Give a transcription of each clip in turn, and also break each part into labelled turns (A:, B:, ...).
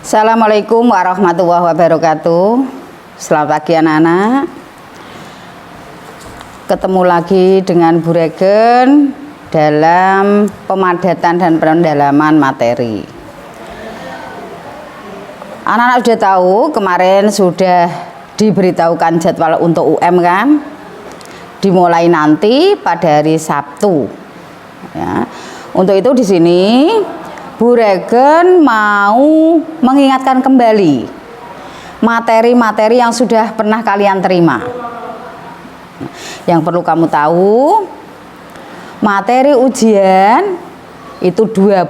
A: Assalamualaikum warahmatullahi wabarakatuh. Selamat pagi anak-anak. Ketemu lagi dengan Bu Regen dalam pemadatan dan pendalaman materi. Anak-anak sudah tahu, kemarin sudah diberitahukan jadwal untuk UM kan? Dimulai nanti pada hari Sabtu. Ya. Untuk itu di sini Bu Regen mau mengingatkan kembali materi-materi yang sudah pernah kalian terima. Yang perlu kamu tahu, materi ujian itu 20%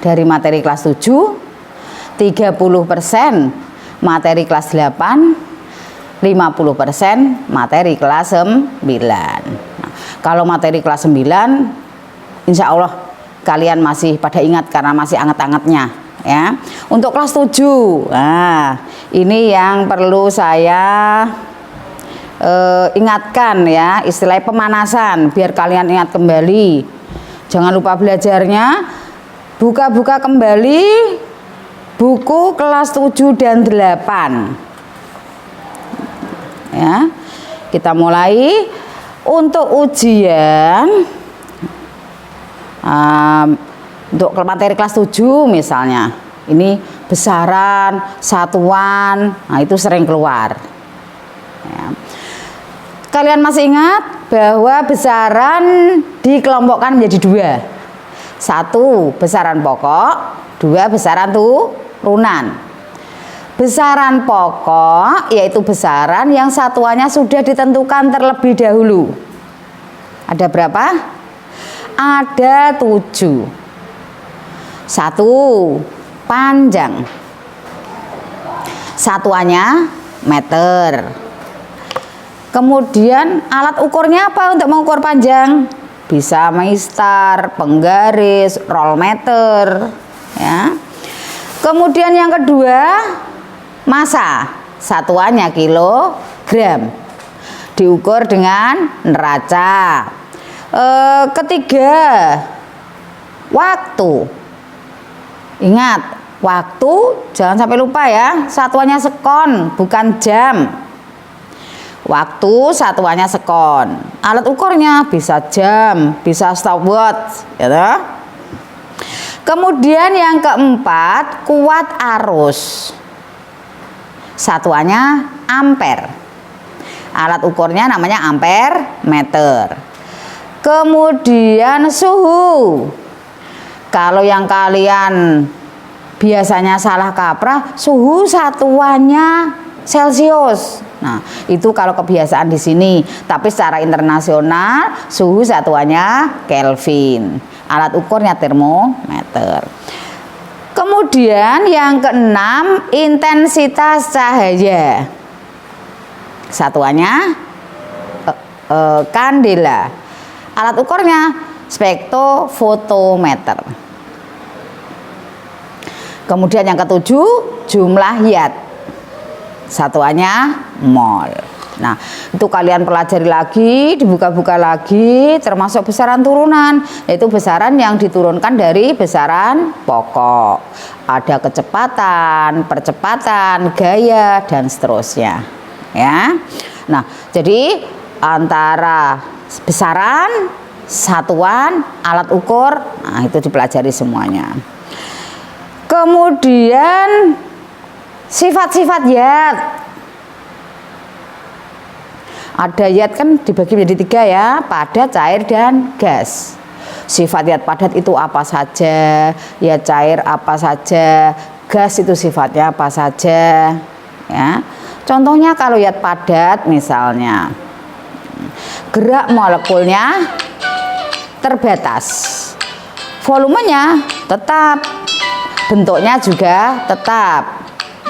A: dari materi kelas 7, 30% materi kelas 8, 50% materi kelas 9. Nah, kalau materi kelas 9 insya Allah kalian masih pada ingat karena masih anget-angetnya ya. Untuk kelas 7, nah ini yang perlu saya ingatkan ya, istilahnya pemanasan biar kalian ingat kembali. Jangan lupa belajarnya, buka-buka kembali buku kelas 7 dan 8 ya. Kita mulai untuk ujian. Untuk materi kelas 7 misalnya ini besaran, satuan, nah itu sering keluar ya. Kalian masih ingat bahwa besaran dikelompokkan menjadi 2. 1 besaran pokok, 2 besaran turunan. Besaran pokok yaitu besaran yang satuannya sudah ditentukan terlebih dahulu. Ada berapa? Ada 7. 1 panjang, satuannya meter. Kemudian alat ukurnya apa untuk mengukur panjang? Bisa mistar, penggaris, roll meter ya. Kemudian yang kedua massa, satuannya kilogram, diukur dengan neraca. Ketiga waktu. Ingat, waktu jangan sampai lupa ya, satuannya sekon bukan jam. Waktu satuannya sekon. Alat ukurnya bisa jam, bisa stopwatch ya. Kemudian yang keempat kuat arus, satuannya ampere. Alat ukurnya namanya ampere meter. Kemudian suhu. Kalau yang kalian biasanya salah kaprah, suhu satuannya Celcius. Nah, itu kalau kebiasaan di sini. Tapi secara internasional suhu satuannya Kelvin. Alat ukurnya termometer. Kemudian yang keenam intensitas cahaya. Satuannya kandela. Alat ukurnya spektrofotometer. Kemudian yang ketujuh jumlah watt, satuannya mol. Nah itu kalian pelajari lagi, dibuka-buka lagi, termasuk besaran turunan, yaitu besaran yang diturunkan dari besaran pokok. Ada kecepatan, percepatan, gaya, dan seterusnya ya. Nah jadi antara besaran, satuan, alat ukur, nah itu dipelajari semuanya. Kemudian sifat-sifat watt. Ada watt kan dibagi menjadi 3 ya, padat, cair, dan gas. Sifat watt padat itu apa saja, ya cair apa saja, gas itu sifatnya apa saja ya. Contohnya kalau watt padat misalnya, gerak molekulnya terbatas, volumenya tetap, bentuknya juga tetap.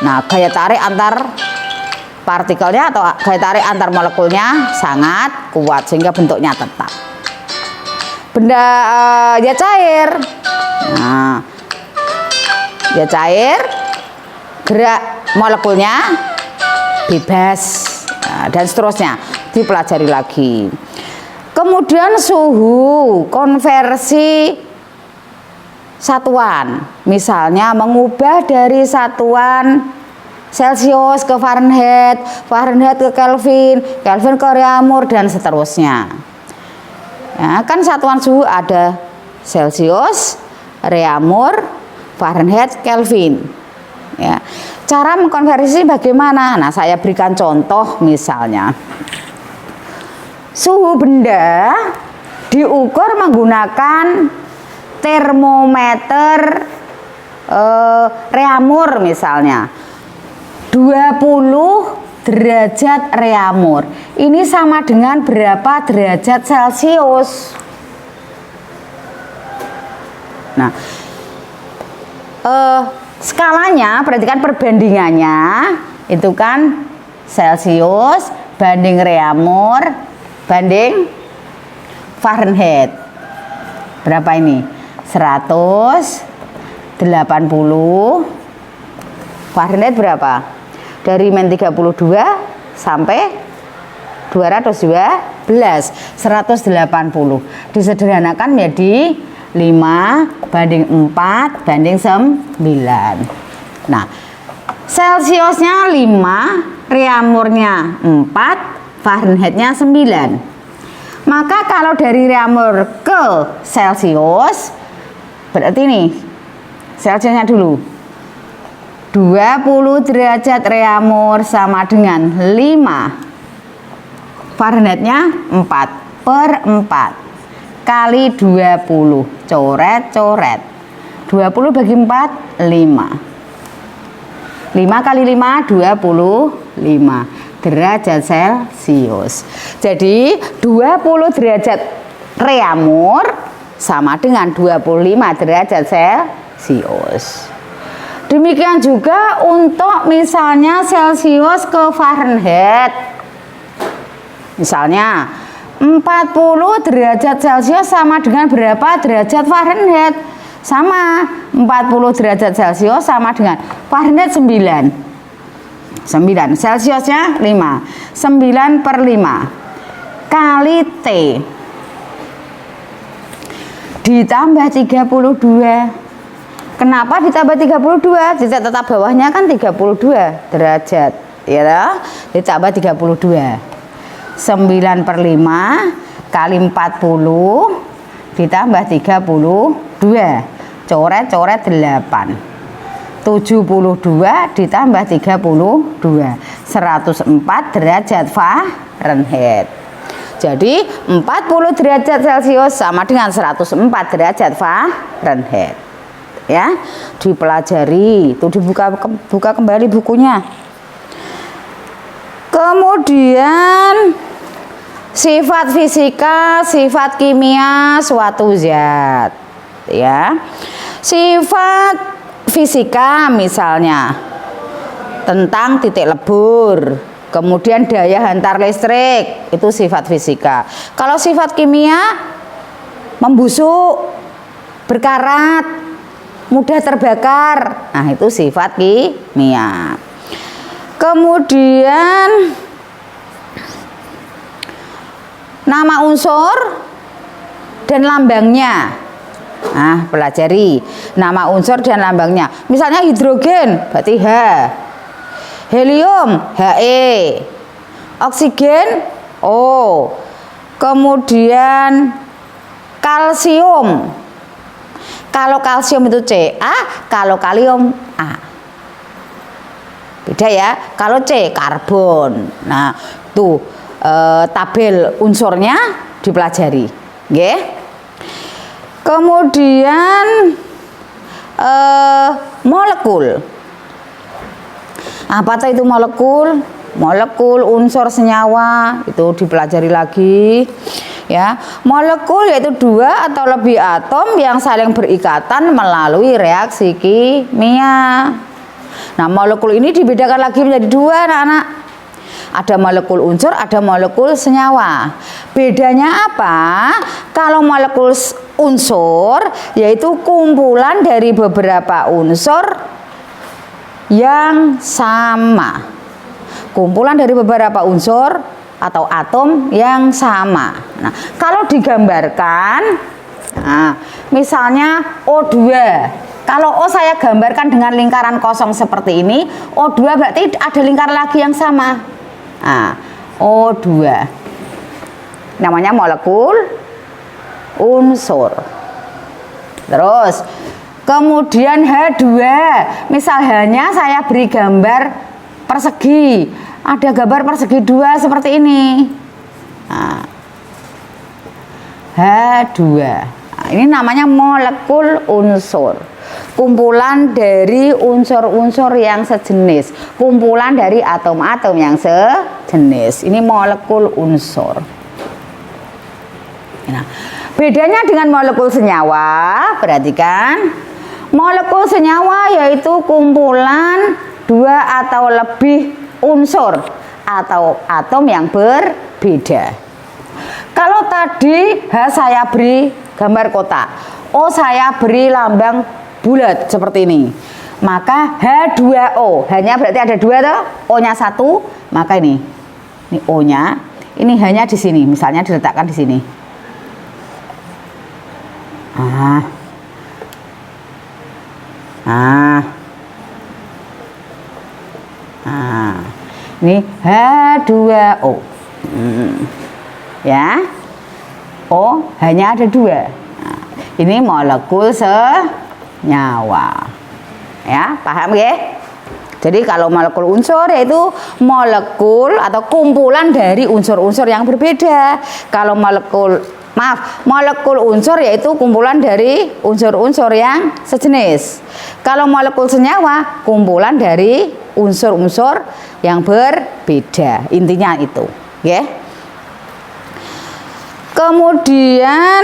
A: Nah gaya tarik antar partikelnya atau gaya tarik antar molekulnya sangat kuat sehingga bentuknya tetap. Benda ya cair, nah ya cair, gerak molekulnya bebas, nah, dan seterusnya dipelajari lagi. Kemudian suhu konversi satuan. Misalnya mengubah dari satuan Celcius ke Fahrenheit, Fahrenheit ke Kelvin, Kelvin ke Reaumur, dan seterusnya. Ya, kan satuan suhu ada Celcius, Reaumur, Fahrenheit, Kelvin. Ya. Cara mengkonversi bagaimana? Nah, saya berikan contoh misalnya. Suhu benda diukur menggunakan termometer Reaumur misalnya. 20 derajat Reaumur. Ini sama dengan berapa derajat Celcius? Nah, skalanya, perhatikan perbandingannya, itu kan Celcius banding Reaumur banding Fahrenheit. Berapa ini? 180. Fahrenheit berapa? Dari -32 sampai 212, 180. Disederhanakan menjadi 5 banding 4 banding 9. Nah, Celciusnya 5, Reaumurnya 4, Fahrenheitnya 9. Maka kalau dari Reaumur ke Celcius, berarti nih Celciusnya dulu 20 derajat Reaumur sama dengan 5, Fahrenheitnya 4/4 kali 20, coret-coret. 20 bagi 4, 5. 5 kali 5, 25 derajat Celcius. Jadi 20 derajat Reaumur sama dengan 25 derajat Celcius. Demikian juga untuk misalnya Celcius ke Fahrenheit. Misalnya 40 derajat Celcius sama dengan berapa derajat Fahrenheit? Sama, 40 derajat Celcius sama dengan Fahrenheit 9. 9, Celciusnya 5. 9/5 kali T ditambah 32. Kenapa ditambah 32? Tidak, tetap bawahnya kan 32 derajat, ya. Ditambah 32. 9/5 kali 40 ditambah 32. Coret-coret 8. 72 ditambah 32. 104 derajat Fahrenheit. Jadi 40 derajat Celcius sama dengan 104 derajat Fahrenheit. Ya, dipelajari, itu buka kembali bukunya. Kemudian sifat fisika, sifat kimia suatu zat, ya. Sifat fisika misalnya tentang titik lebur, kemudian daya hantar listrik, itu sifat fisika. Kalau sifat kimia membusuk, berkarat, mudah terbakar, nah itu sifat kimia. Kemudian nama unsur dan lambangnya. Nah, pelajari nama unsur dan lambangnya. Misalnya hidrogen berarti H, helium He, oksigen O, kemudian kalsium. Kalau kalsium itu Ca, kalau kalium A. Beda ya. Kalau C karbon. Nah, tuh tabel unsurnya dipelajari, nggih. Kemudian molekul. Apa tuh itu molekul? Molekul unsur senyawa itu dipelajari lagi. Ya, molekul yaitu 2 atau lebih atom yang saling berikatan melalui reaksi kimia. Nah, molekul ini dibedakan lagi menjadi 2, anak-anak. Ada molekul unsur, ada molekul senyawa. Bedanya apa? Kalau molekul unsur yaitu kumpulan dari beberapa unsur yang sama. Kumpulan dari beberapa unsur atau atom yang sama. Nah, kalau digambarkan, Nah, misalnya O2. Kalau O saya gambarkan dengan lingkaran kosong seperti ini, O2 berarti ada lingkaran lagi yang sama. Nah, O2. Namanya molekul unsur. Terus kemudian H2. Misal H-nya saya beri gambar persegi. Ada gambar persegi 2 seperti ini. Nah, H2. Nah, ini namanya molekul unsur. Kumpulan dari unsur-unsur yang sejenis. Kumpulan dari atom-atom yang sejenis. Ini molekul unsur. Nah, bedanya dengan molekul senyawa, perhatikan. Molekul senyawa yaitu kumpulan 2 atau lebih unsur atau atom yang berbeda. Kalau tadi H saya beri gambar kotak, O saya beri lambang bulat seperti ini, maka H2O, H-nya berarti ada 2 toh, O-nya 1, maka ini O-nya, ini H-nya di sini, misalnya diletakkan di sini. Ini H2O. Ya. O hanya ada 2. Nah, ini molekul senyawa. Ya, paham ya? Jadi kalau molekul unsur yaitu molekul atau kumpulan dari unsur-unsur yang berbeda. Kalau molekul unsur yaitu kumpulan dari unsur-unsur yang sejenis. Kalau molekul senyawa kumpulan dari unsur-unsur yang berbeda. Intinya itu, ya. Kemudian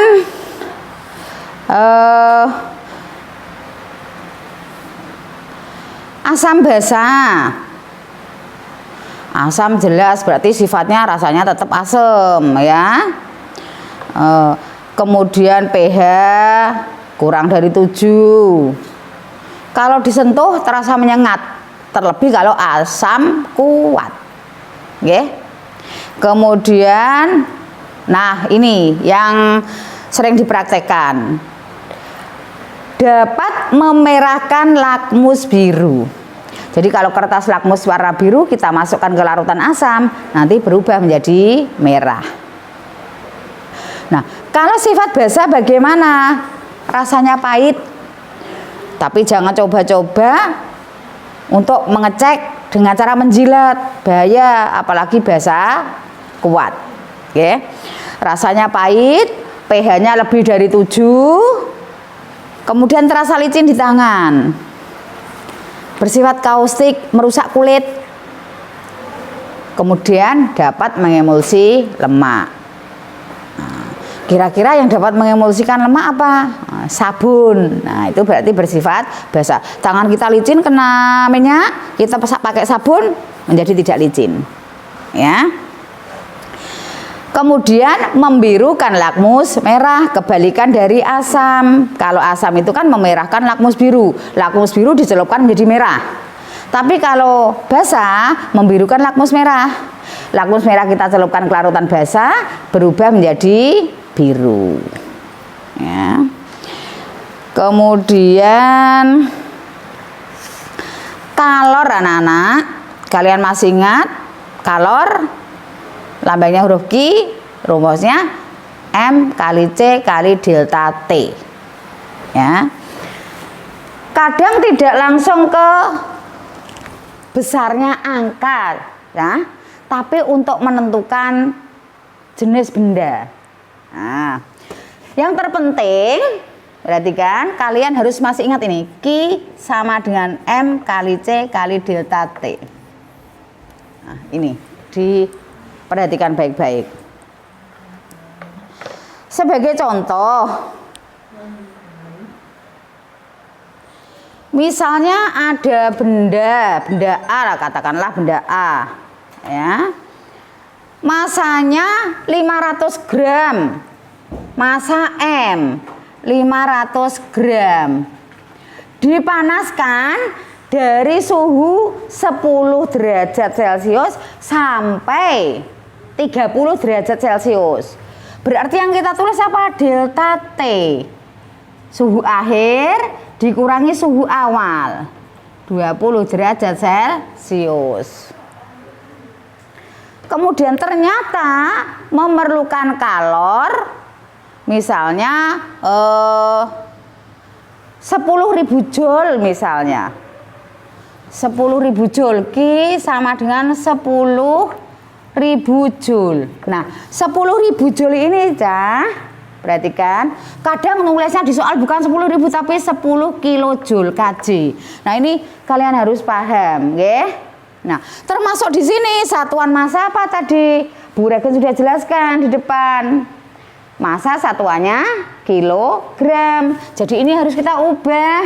A: asam basa. Asam jelas berarti sifatnya rasanya tetap asam, ya. Kemudian pH kurang dari 7. Kalau disentuh terasa menyengat, terlebih kalau asam kuat. Oke. Kemudian nah ini yang sering dipraktekkan. Dapat memerahkan lakmus biru. Jadi kalau kertas lakmus warna biru kita masukkan ke larutan asam, nanti berubah menjadi merah. Nah, kalau sifat basa bagaimana? Rasanya pahit. Tapi jangan coba-coba untuk mengecek dengan cara menjilat, bahaya, apalagi basa kuat. Oke. Rasanya pahit, pH-nya lebih dari 7. Kemudian terasa licin di tangan. Bersifat kaustik, merusak kulit. Kemudian dapat mengemulsi lemak. Kira-kira yang dapat mengemulsikan lemak apa? Sabun. Nah, itu berarti bersifat basa. Tangan kita licin kena minyak, kita pakai sabun menjadi tidak licin. Ya. Kemudian membirukan lakmus merah, kebalikan dari asam. Kalau asam itu kan memerahkan lakmus biru. Lakmus biru dicelupkan menjadi merah. Tapi kalau basa membirukan lakmus merah. Lakmus merah kita celupkan ke larutan basa, berubah menjadi biru. Ya. Kemudian kalor anak-anak, kalian masih ingat kalor? Lambangnya huruf Q, rumusnya M kali C kali delta T. Ya. Kadang tidak langsung ke besarnya angka, ya, tapi untuk menentukan jenis benda. Nah, yang terpenting, perhatikan, kalian harus masih ingat ini, Q sama dengan M kali C kali delta T. Nah, ini diperhatikan baik-baik. Sebagai contoh, misalnya ada benda A lah, katakanlah benda A, ya. Masanya 500 gram, massa M 500 gram, dipanaskan dari suhu 10 derajat Celcius sampai 30 derajat Celcius. Berarti yang kita tulis apa? Delta T. Suhu akhir dikurangi suhu awal. 20 derajat Celcius. Kemudian ternyata memerlukan kalor misalnya 10.000 joule misalnya. 10.000 joule, Q sama dengan 10.000 joule. Nah, 10.000 joule ini perhatikan, kadang nulisnya di soal bukan 10.000 tapi 10 kilojoule Kj. Nah, ini kalian harus paham, nggih. Nah, termasuk di sini satuan massa apa tadi? Bu Regen sudah jelaskan di depan. Massa satuannya kilogram. Jadi ini harus kita ubah.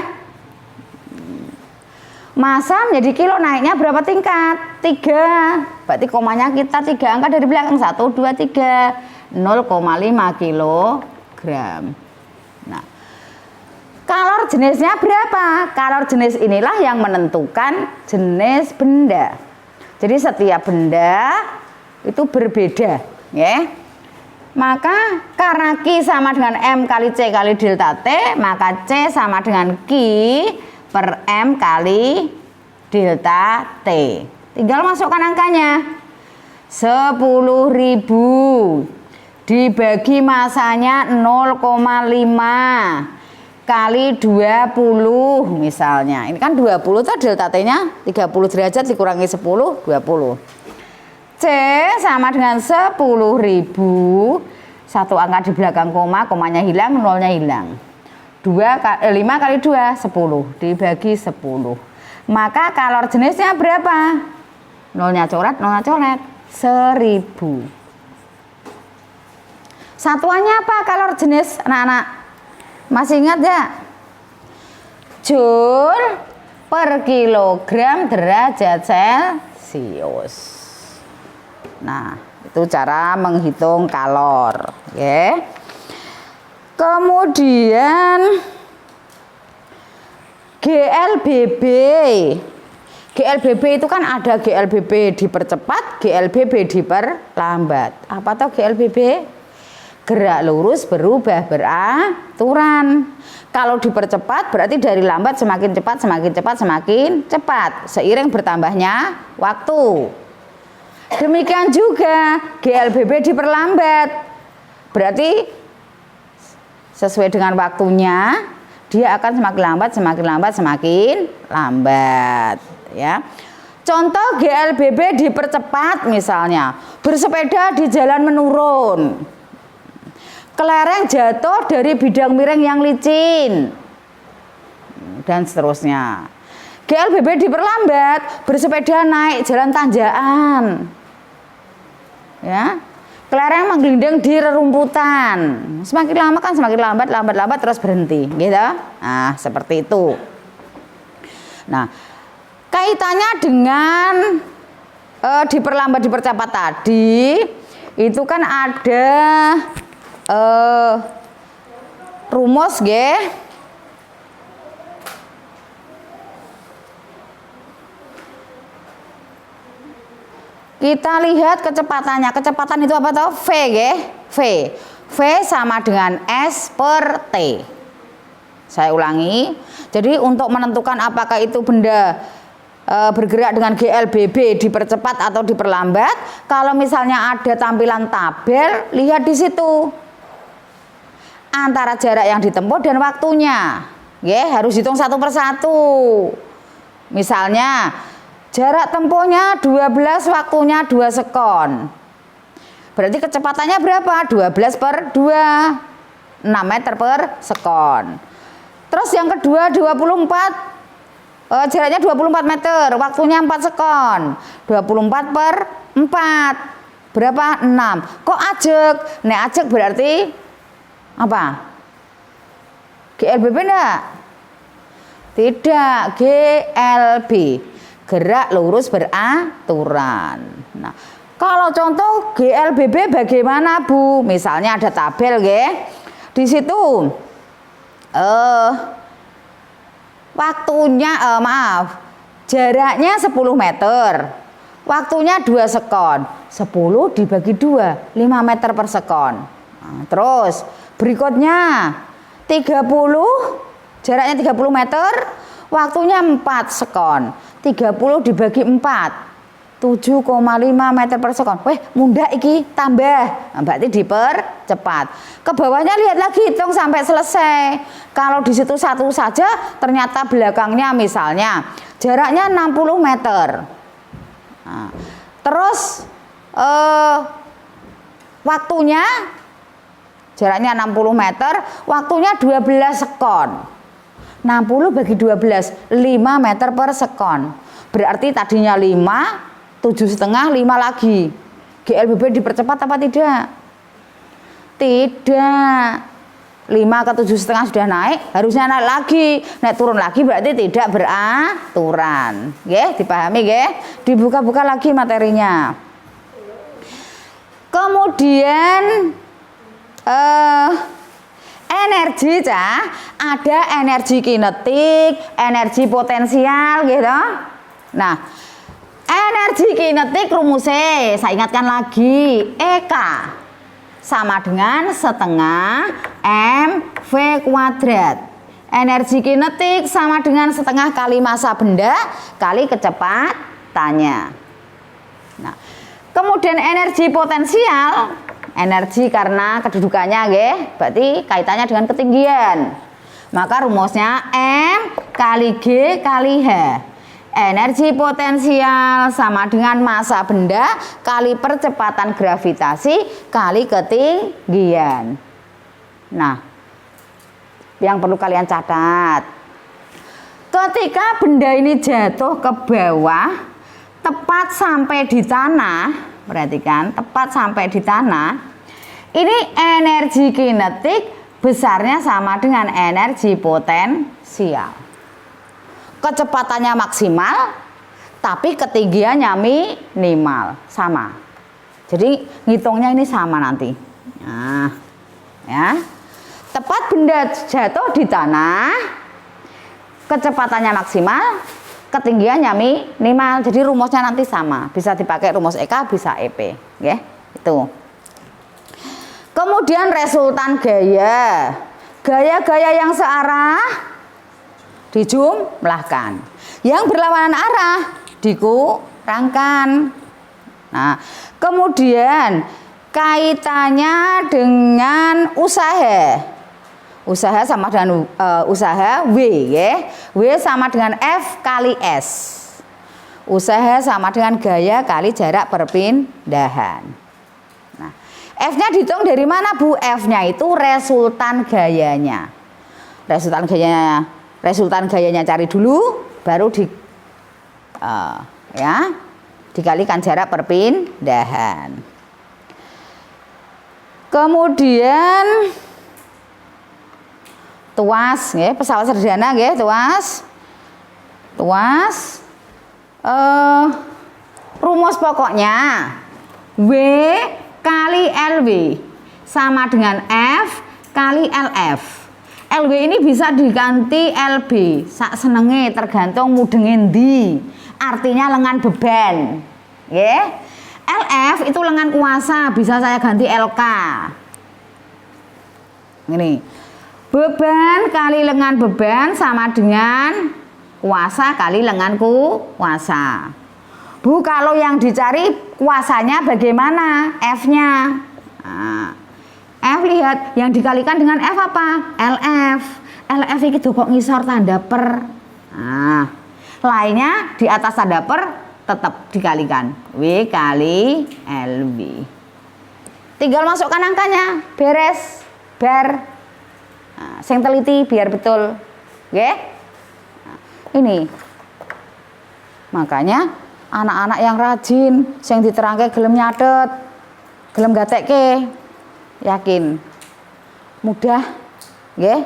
A: Massa menjadi kilo naiknya berapa tingkat? 3. Berarti komanya kita 3 angka dari belakang. 1, 2, 3. 0,5 kilogram. Nah, kalor jenisnya berapa? Kalor jenis inilah yang menentukan jenis benda. Jadi setiap benda itu berbeda, ya. Maka karena Q sama dengan M kali C kali delta T, maka C sama dengan Q per M kali delta T. Tinggal masukkan angkanya. 10.000 dibagi massanya 0,5 kali 20 misalnya. Ini kan 20 itu delta T-nya 30 derajat dikurangi 10, 20. C sama dengan 10.000. Satu angka di belakang koma, komanya hilang, nolnya hilang. 5 kali 2, 10 dibagi 10. Maka kalor jenisnya berapa? Nolnya coret, 1000. Satuannya apa kalor jenis anak-anak? Masih ingat ya? Joule per kilogram derajat Celcius. Nah, itu cara menghitung kalor, ya. Kemudian GLBB. GLBB itu kan ada GLBB dipercepat, GLBB diperlambat. Apa tuh GLBB? Gerak lurus berubah beraturan. Kalau dipercepat berarti dari lambat semakin cepat, semakin cepat, semakin cepat seiring bertambahnya waktu. Demikian juga GLBB diperlambat. Berarti sesuai dengan waktunya dia akan semakin lambat, semakin lambat, semakin lambat, ya. Contoh GLBB dipercepat misalnya, bersepeda di jalan menurun. Kelereng jatuh dari bidang miring yang licin. Dan seterusnya. GLBB diperlambat, bersepeda naik jalan tanjakan. Ya. Kelereng menggelinding di rerumputan. Semakin lama kan semakin lambat terus berhenti, gitu. Nah, seperti itu. Nah, kaitannya dengan diperlambat dipercepat tadi, itu kan ada rumus, nggih. Kita lihat kecepatannya. Kecepatan itu apa tahu? V, ya. V sama dengan S per T. Saya ulangi. Jadi untuk menentukan apakah itu benda bergerak dengan GLBB dipercepat atau diperlambat, kalau misalnya ada tampilan tabel, lihat di situ antara jarak yang ditempuh dan waktunya. Ya, harus hitung satu persatu. Misalnya jarak tempuhnya 12, waktunya 2 sekon. Berarti kecepatannya berapa? 12 per 2, 6 meter per sekon. Terus yang kedua 24, jaraknya 24 meter, waktunya 4 sekon. 24 per 4, berapa? 6. Kok ajek? Nek ajek berarti apa? GLBB enggak? Tidak, GLB. Gerak lurus beraturan. Nah, kalau contoh GLBB bagaimana, Bu? Misalnya ada tabel, ya. Di situ waktunya jaraknya 10 meter. Waktunya 2 sekon. 10 dibagi 2, 5 meter per sekon. Nah, terus berikutnya 30, jaraknya 30 meter, waktunya 4 sekon. 30 dibagi 4, 7,5 meter per sekon. Weh, mudah iki, tambah. Nah, berarti dipercepat. Ke bawahnya lihat lagi, hitung sampai selesai. Kalau di situ satu saja, ternyata belakangnya misalnya jaraknya 60 meter. Nah, terus waktunya jaraknya 60 meter, waktunya 12 sekon. 60 bagi 12, 5 meter per sekon. Berarti tadinya 5, 7,5, 5 lagi. GLBB dipercepat apa tidak? Tidak. 5 ke 7,5 sudah naik, harusnya naik lagi. Naik turun lagi berarti tidak beraturan. Nggih, dipahami nggih? Dibuka-buka lagi materinya. Kemudian energi ada energi kinetik, energi potensial gitu. Nah, energi kinetik rumusnya saya ingatkan lagi, EK sama dengan setengah mv kuadrat. Energi kinetik sama dengan setengah kali massa benda kali kecepatannya. Nah, kemudian energi potensial, energi karena kedudukannya nggih, berarti kaitannya dengan ketinggian. Maka rumusnya M kali G kali H. Energi potensial sama dengan massa benda kali percepatan gravitasi kali ketinggian. Nah, yang perlu kalian catat, ketika benda ini jatuh ke bawah tepat sampai di tanah, perhatikan, tepat sampai di tanah, ini energi kinetik besarnya sama dengan energi potensial. Kecepatannya maksimal, tapi ketinggiannya minimal, sama. Jadi ngitungnya ini sama nanti. Nah, ya, tepat benda jatuh di tanah, kecepatannya maksimal, ketinggiannya minimal. Jadi rumusnya nanti sama. Bisa dipakai rumus EK, bisa EP, ya, itu. Kemudian resultan gaya, gaya-gaya yang searah dijumlahkan, yang berlawanan arah dikurangkan. Nah, kemudian kaitannya dengan usaha, usaha sama dengan usaha W, ya. W sama dengan F kali S. Usaha sama dengan gaya kali jarak perpindahan. Nah, F-nya dihitung dari mana, Bu? F-nya itu resultan gayanya. Resultan gayanya cari dulu, baru dikalikan jarak perpindahan. Kemudian tuas, ya, pesawat sederhana, ya, tuas. Rumus pokoknya W kali LW sama dengan F kali LF. LW ini bisa diganti LB, sak senenge, tergantung mudeng endi. Artinya lengan beban, ya. LF itu lengan kuasa, bisa saya ganti LK. Ini beban kali lengan beban sama dengan kuasa kali lengan kuasa. Bu, kalau yang dicari kuasanya bagaimana? F-nya. Nah, F, lihat, yang dikalikan dengan F apa? LF. LF itu kok ngisor tanda per. Nah, lainnya di atas tanda per tetap dikalikan. W kali LB. Tinggal masukkan angkanya, beres, bar. Nah, sing teliti biar betul. Oke? Nah, ini. Makanya anak-anak yang rajin, sing diterangke gelem nyatet, gelem gatekke, yakin mudah, nggih.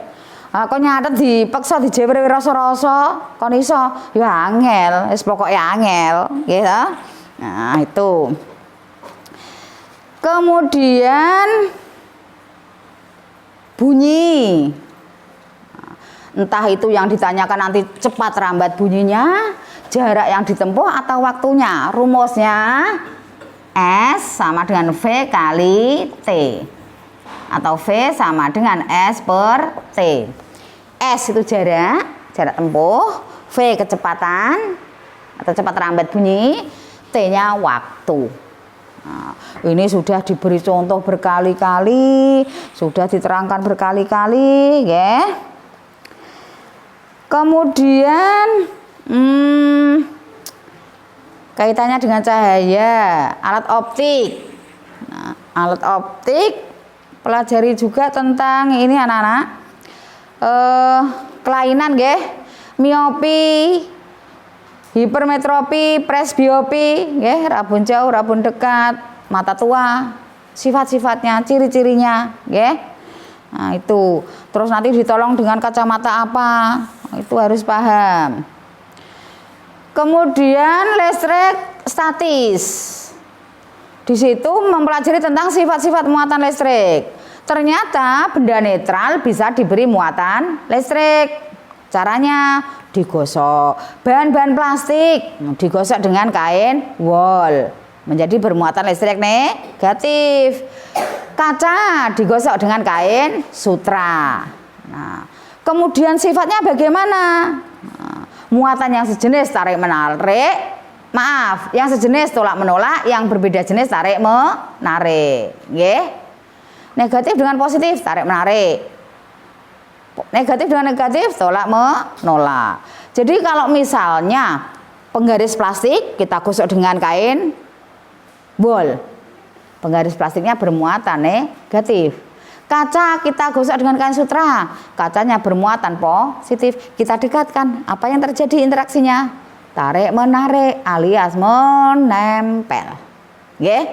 A: Kok nyatet dipeksa dijewer rasa-rasa kon iso ya angel, wis pokoke angel, nggih ta. Nah, itu. Kemudian bunyi. Entah itu yang ditanyakan nanti cepat lambat bunyinya, jarak yang ditempuh atau waktunya. Rumusnya S sama dengan V kali T. atau V sama dengan S per T. S itu jarak tempuh, V kecepatan atau cepat lambat bunyi, T-nya waktu. Nah, ini sudah diberi contoh berkali-kali, sudah diterangkan berkali-kali, ya. Kemudian kaitannya dengan cahaya, alat optik. Nah, alat optik pelajari juga tentang ini anak-anak, kelainan, nggih, miopi, hipermetropi, presbiopi, nggih, rabun jauh, rabun dekat, mata tua, sifat-sifatnya, ciri-cirinya, nggih. Nah, itu. Terus nanti ditolong dengan kacamata apa? Itu harus paham. Kemudian listrik statis. Di situ mempelajari tentang sifat-sifat muatan listrik. Ternyata benda netral bisa diberi muatan listrik. Caranya digosok. Bahan-bahan plastik digosok dengan kain wol, menjadi bermuatan listrik negatif. Kaca digosok dengan kain sutra. Nah, kemudian sifatnya bagaimana? Nah, muatan yang sejenis tarik menarik, yang sejenis tolak menolak, yang berbeda jenis tarik menarik, nggih. Negatif dengan positif tarik menarik, negatif dengan negatif tolak menolak. Jadi kalau misalnya penggaris plastik kita gosok dengan kain bol, penggaris plastiknya bermuatan negatif. Kaca kita gosok dengan kain sutra, kacanya bermuatan positif. Kita dekatkan, apa yang terjadi interaksinya? Tarik menarik alias menempel. Nggih.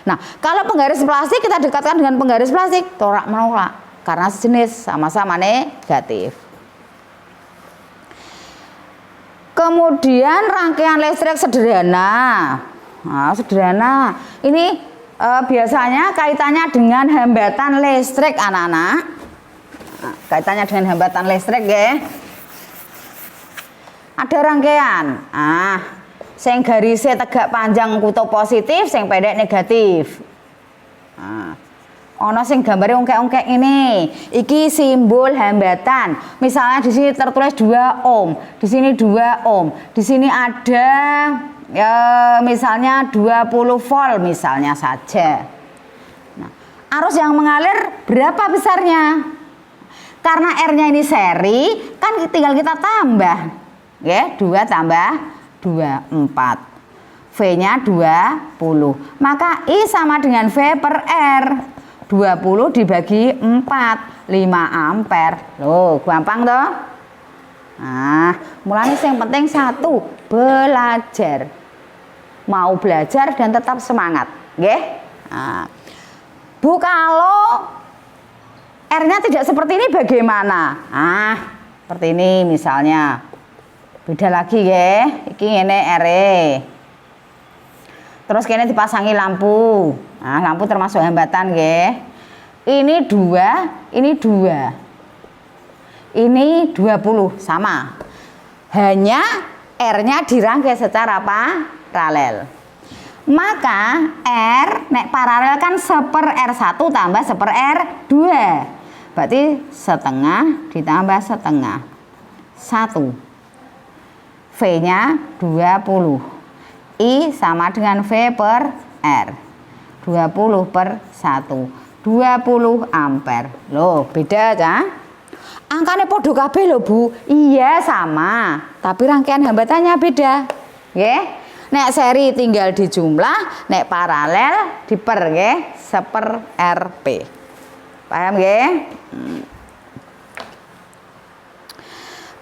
A: Nah, kalau penggaris plastik kita dekatkan dengan penggaris plastik, tolak menolak karena sejenis, sama-sama negatif. Kemudian rangkaian listrik sederhana. Nah, sederhana. Ini biasanya kaitannya dengan hambatan listrik anak-anak. Nah, kaitannya dengan hambatan listrik, ya. Ada rangkaian. Sing garisnya tegak panjang kutub positif, sing pendek negatif. Ono sing gambare ongkek-ongkek ini. Iki simbol hambatan. Misalnya di sini tertulis 2 ohm, di sini 2 ohm, di sini ada misalnya 20 volt misalnya saja. Nah, arus yang mengalir berapa besarnya? Karena R-nya ini seri, kan tinggal kita tambah. Ya, 2 tambah 2, 4. V-nya 20. Maka I sama dengan V per R. 20 dibagi 4, 5 ampere. Loh, gampang toh? Nah, mulanya yang penting satu, belajar. Mau belajar dan tetap semangat, nggih. Nah, Bu, kalau R-nya tidak seperti ini bagaimana? Seperti ini misalnya. Beda lagi, nggih. Iki ngene R-e. Terus kene dipasangi lampu. Nah, lampu termasuk hambatan, nggih. Ini 2, ini 2. Ini 20 sama. Hanya R-nya dirangkai secara paralel. Maka R nek paralel kan seper R1 tambah seper R2. Berarti setengah ditambah setengah. 1. V-nya 20. I sama dengan V per R. 20 per 1. 20 ampere. Loh, beda ya? Angkanya podo kabeh lho, Bu. Iya, sama. Tapi rangkaian hambatannya beda. Nggih. Nek seri tinggal dijumlah, nek paralel diper, nggih, seper RP. Paham nggih?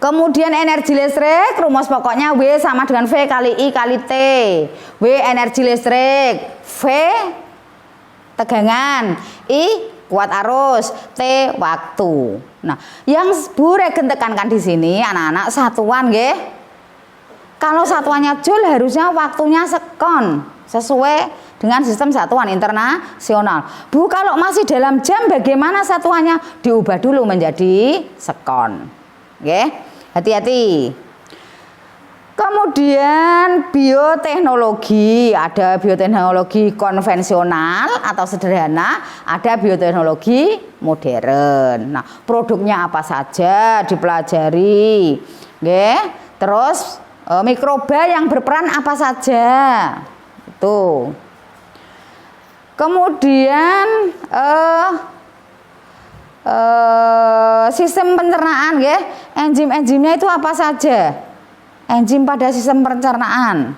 A: Kemudian energi listrik, rumus pokoknya W sama dengan V kali I kali T. W energi listrik, V tegangan, I kuat arus, T waktu. Nah, yang Bu Regen tekankan di sini anak-anak satuan, nggih. Kalau satuannya joule harusnya waktunya sekon sesuai dengan sistem satuan internasional. Bu, kalau masih dalam jam bagaimana satuannya? Diubah dulu menjadi sekon. Nggih. Hati-hati. Kemudian bioteknologi, ada bioteknologi konvensional atau sederhana, ada bioteknologi modern. Nah, produknya apa saja dipelajari, nggih. Terus mikroba yang berperan apa saja, itu. Kemudian sistem pencernaan, nggih. Enzim-enzimnya itu apa saja? Enzim pada sistem pencernaan.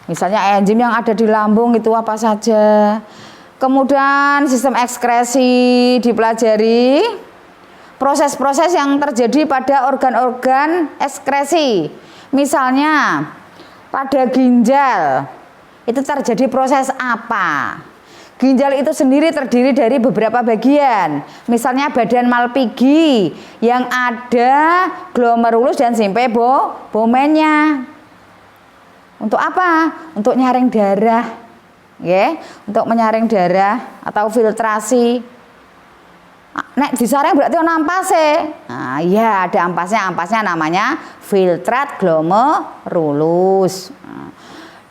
A: Misalnya enzim yang ada di lambung itu apa saja. Kemudian sistem ekskresi dipelajari. Proses-proses yang terjadi pada organ-organ ekskresi. Misalnya pada ginjal itu terjadi proses apa? Ginjal itu sendiri terdiri dari beberapa bagian. Misalnya badan Malpighi yang ada glomerulus dan sympebomennya. Untuk apa? Untuk nyaring darah. Ya, untuk menyaring darah atau filtrasi. Nek disaring berarti ono ampase. Nah, iya ada ampasnya. Ampasnya namanya filtrat glomerulus. Nah,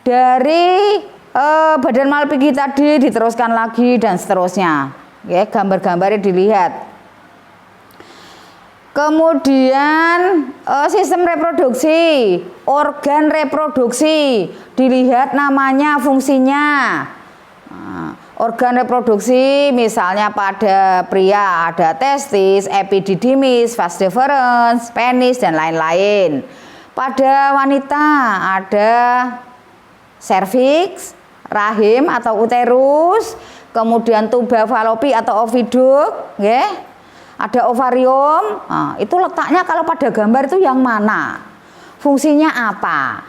A: dari badan Malpighi tadi diteruskan lagi dan seterusnya. Ya, gambar-gambarnya dilihat. Kemudian sistem reproduksi, organ reproduksi dilihat namanya, fungsinya. Nah, organ reproduksi misalnya pada pria ada testis, epididymis, vas deferens, penis dan lain-lain. Pada wanita ada serviks, rahim atau uterus, kemudian tuba falopi atau oviduk, ya. Ada ovarium. Nah, itu letaknya kalau pada gambar itu yang mana? Fungsinya apa?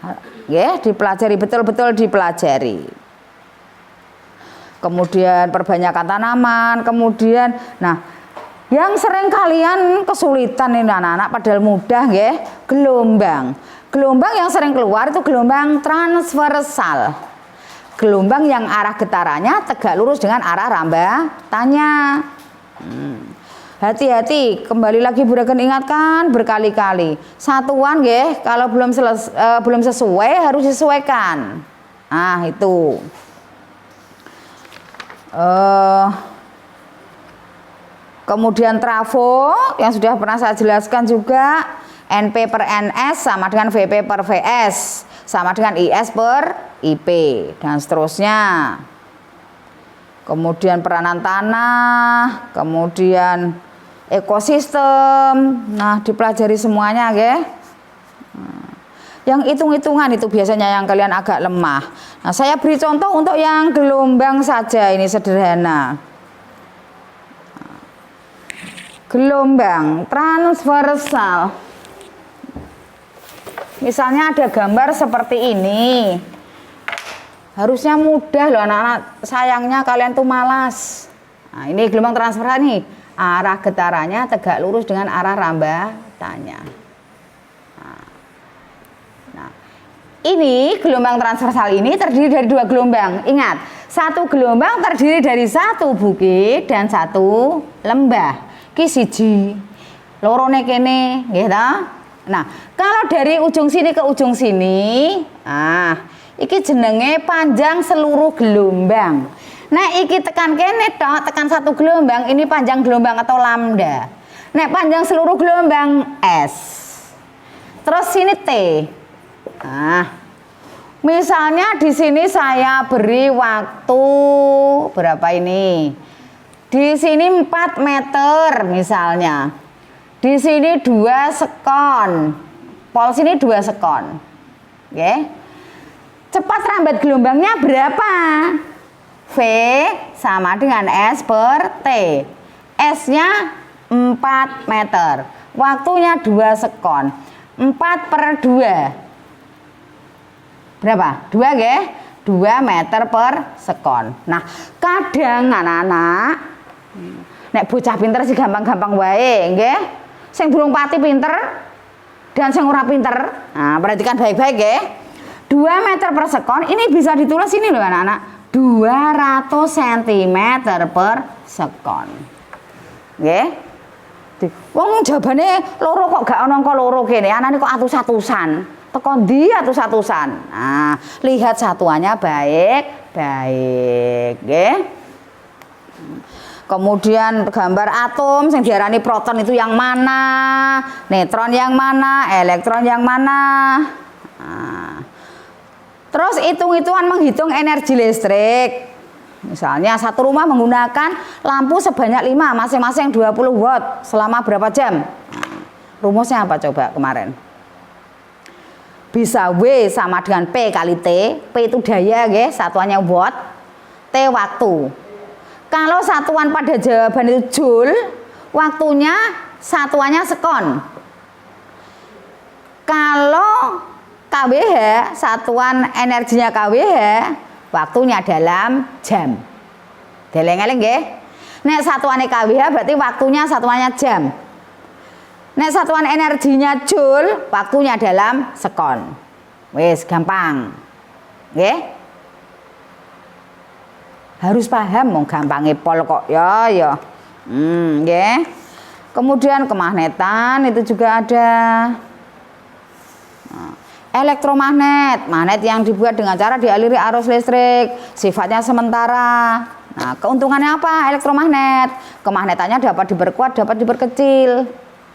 A: Nah, ya, dipelajari betul-betul dipelajari. Kemudian perbanyakan tanaman, kemudian yang sering kalian kesulitan ini anak-anak padahal mudah ya, gelombang. Gelombang yang sering keluar itu gelombang transversal. Gelombang yang arah getarannya tegak lurus dengan arah rambatannya. Hati-hati, kembali lagi Bu Regen ingatkan berkali-kali. Satuan nggih, kalau belum sesuai harus disesuaikan. Nah, itu. Kemudian trafo yang sudah pernah saya jelaskan juga, NP per NS sama dengan VP per VS sama dengan IS per IP dan seterusnya. Kemudian peranan tanah, kemudian ekosistem. Nah, dipelajari semuanya ya. Yang hitung-hitungan itu biasanya yang kalian agak lemah. Nah, saya beri contoh untuk yang gelombang saja, ini sederhana. Gelombang transversal. Misalnya ada gambar seperti ini. Harusnya mudah loh anak-anak. Sayangnya kalian tuh malas. Nah, ini gelombang transversal nih. Arah getarannya tegak lurus dengan arah rambatannya. Nah, ini gelombang transversal ini terdiri dari dua gelombang. Ingat, satu gelombang terdiri dari satu bukit dan satu lembah. Ki siji, lorone kene, nggih ta? Nah, kalau dari ujung sini ke ujung sini, iki jenenge panjang seluruh gelombang. Nah, iki tekan kene tok, tekan satu gelombang, ini panjang gelombang atau lambda. Nah, panjang seluruh gelombang S. Terus sini T. Nah, misalnya di sini saya beri waktu berapa ini? Di sini 4 meter misalnya. Di sini 2 sekon. Pol sini 2 sekon. Oke. Cepat rambat gelombangnya berapa? V sama dengan S per T. S-nya 4 meter. Waktunya 2 sekon. 4 per 2. Berapa? 2 nggih? 2 meter per sekon. Nah, kadang anak-anak nek bocah pinter sih gampang-gampang wae, nggih. Sing burung pati pinter dan sing ora pinter. Nah, perhatikan baik-baik nggih. 2 meter per sekon ini bisa ditulis ini loh anak-anak. 200 cm per sekon. Nggih. Wong jawabane loro kok gak ana angka loro kene, anane kok atus-atusan. Teko ndi atus-atusan? Nah, lihat satuannya baik-baik, nggih. Kemudian gambar atom yang diarani proton itu yang mana, neutron yang mana, elektron yang mana. Nah, terus hitung-hitungan menghitung energi listrik. Misalnya satu rumah menggunakan lampu sebanyak 5 masing-masing 20 watt selama berapa jam? Nah, rumusnya apa coba kemarin? Bisa W sama dengan P kali T. P itu daya, satuannya watt. T waktu. Kalau satuan pada jawaban itu joule, waktunya satuannya sekon. Kalau kWh, satuan energinya kWh, waktunya dalam jam. Deleng-eleng nggih. Nek satuannya kWh berarti waktunya satuannya jam. Nek satuan energinya joule, waktunya dalam sekon. Wis gampang. Nggih. Harus paham, mau gampangnya pol kok ya. Nggih. Kemudian kemagnetan itu juga ada. Elektromagnet, magnet yang dibuat dengan cara dialiri arus listrik, sifatnya sementara. Nah, keuntungannya apa elektromagnet? Kemagnetannya dapat diperkuat, dapat diperkecil.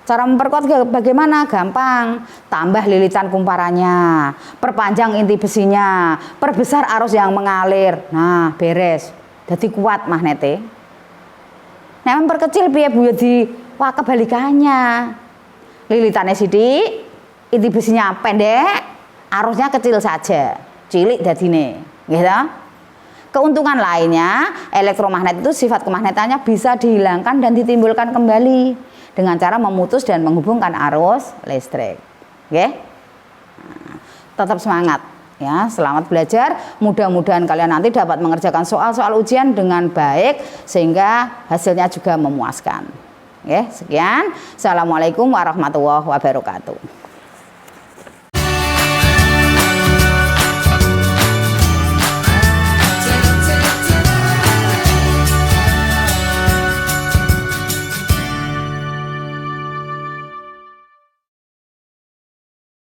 A: Cara memperkuat bagaimana? Gampang. Tambah lilitan kumparannya, perpanjang inti besinya, perbesar arus yang mengalir. Nah, beres. Jadi kuat magnetnya. Nah, memperkecil piye Bu di kebalikannya. Lilitannya sidik, inti besinya pendek, arusnya kecil saja. Cilik dadine, gitu. Keuntungan lainnya, elektromagnet itu sifat kemagnetannya bisa dihilangkan dan ditimbulkan kembali dengan cara memutus dan menghubungkan arus listrik. Oke? Tetap semangat ya, selamat belajar. Mudah-mudahan kalian nanti dapat mengerjakan soal-soal ujian dengan baik sehingga hasilnya juga memuaskan. Oke, sekian. Assalamualaikum warahmatullahi wabarakatuh.